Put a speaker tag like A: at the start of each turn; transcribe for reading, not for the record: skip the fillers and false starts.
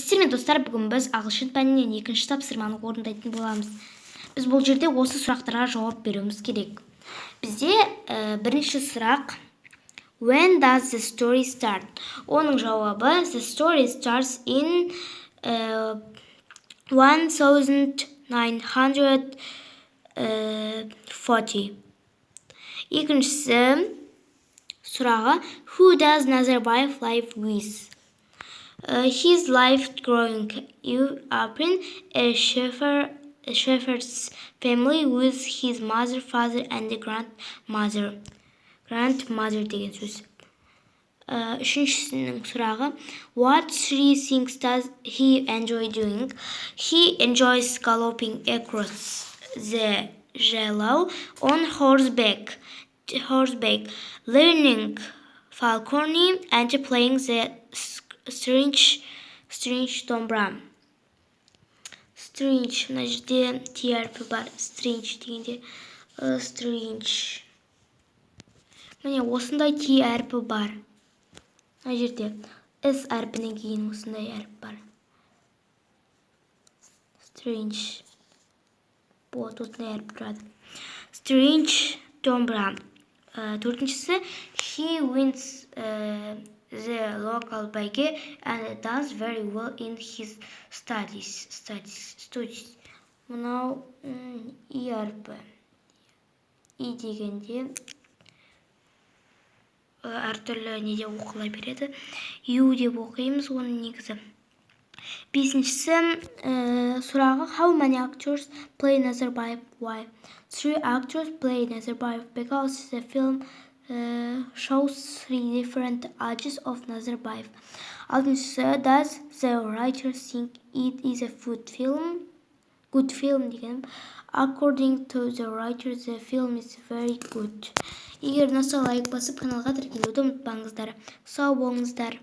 A: Сіздермен достар, бүгін біз ағылшын пәнінен екінші тапсырманы орындайтын боламыз. Біз бұл жерде осы сұрақтарға жауап беруіміз керек. Бізде бірінші сұрақ When does the story start? Оның жауабы The story starts in 1940. Екіншісі сұрағы Who does Nazarbayev live with? His life growing up in a shepherd's family with his mother, father, and grandmother. Grandmother деген сөз. Үшіншісінің сұрағы What three things does he enjoy doing? He enjoys galloping across the yellow on horseback, learning falconry, and playing the Strange домбыра. Strange, мына жерде T әрпі бар. Strange дегенде strange. Міне осындай T әрпі бар. Мына жерде S әрпінен кейін осындай әріп бар. Strange. Вот осындай әріп тұрады. Strange домбыра. Төртіншісі He wins the local bike and does very well in his studies. Мынау И әрпі. И дегенде әртүрлі неде оқыла береді. U деп оқимыз оның негізі. Бесіншісі сұрағы How many actors play Nazarbayev? Why? 3 actors play Nazarbayev because the film shows 3 different ages of Nazarbayev. Алтыншысы Does the writer think it is a good film? деген. According to the writer, the film is very good. Егер ұнаса лайк басып каналға тіркелуді ұмытпаңыздар. Сау болыңыздар.